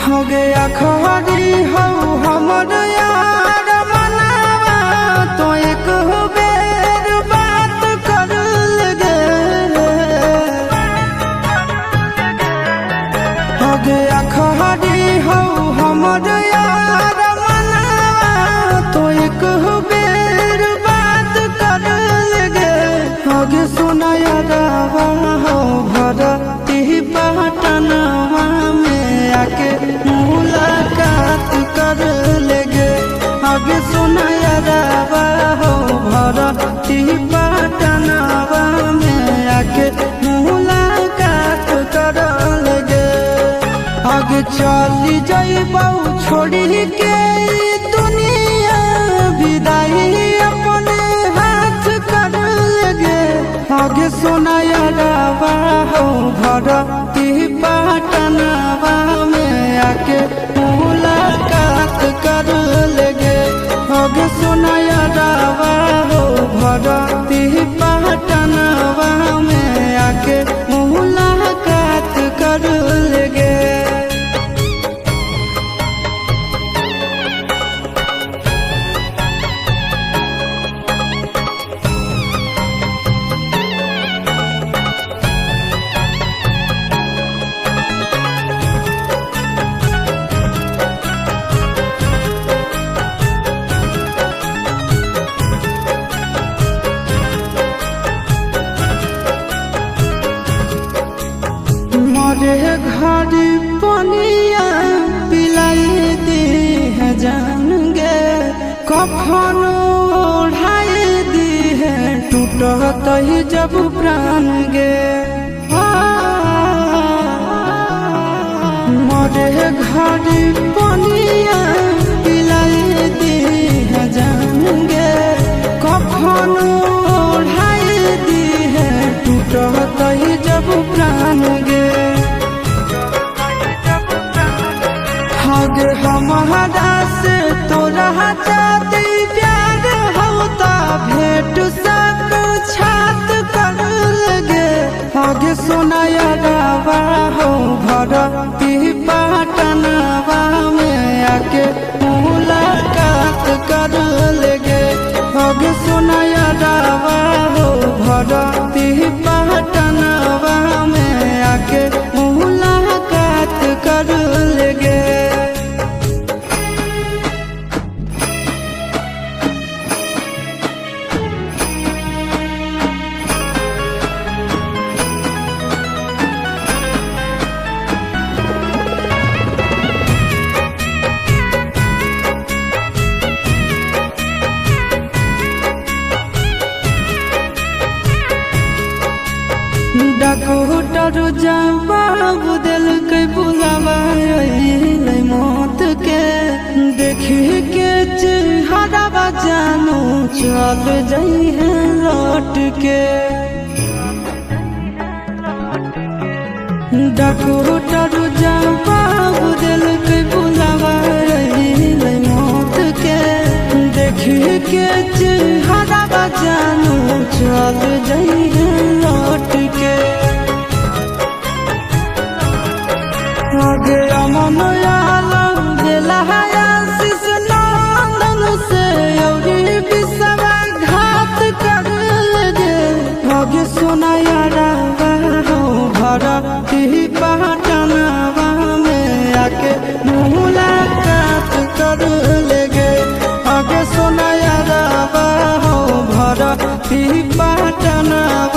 हो गया खरी हो हमर यार मनावा तो एक बेर बात कर लगे। हो गया खरी हो हमर यार मनावा तो एक बेर बात कर लगे। हो गे सुना यारवा हो भरती पटनवा में आके मुलाकात कर लेगे। आगे सुना यारवा हो भरती पटनवा में आके मुलाकात कर लेगे। आगे चली जाइबा छोड़ी के दुनिया विदाई अपने हाथ कर लेगे। आगे सुना यारवा हो भरती पटनवा में आके मुलाकात कर लेगे। आगे सुना यारवा हो भरती पटनवा में आके मुलाकात कर लेगे। मरे घर पनिया पिलाई दी है जाएंगे। कफन ओढ़ाई दी है टूटत ही जब प्राण गे। मरे घर पनिया पिलाई दी है जाएंगे। कफन ओढ़ाई दी है टूटत ही जब प्राण गे। आगे हमारा से तोरा जाती प्यार होता भेंट साक छात कर लगे। आगे सुना यारवा हो भरती पटनवा में आके मुलाकात कर लेगे। आगे सुना यारवा हो भरती पटनवा में आके मुलाकात कर लेगे। डॉक्टर जवाब दिल के बुलावा मौत के। देखी के चेहरा जानू चल जाई है लौट के। डॉक्टर जवाब दिल के बुलावा मौत के। देखी के चेहरा जानू चल जाई है लौट के। आगे अमन आलम दिला आशीष नंदन से औरी बिसवा घात कर लगे। आगे सुना यारवा हो भरती पटनवा में आके मुलाकात कर लेगे। आगे सुना यारवा हो भरती पटनवा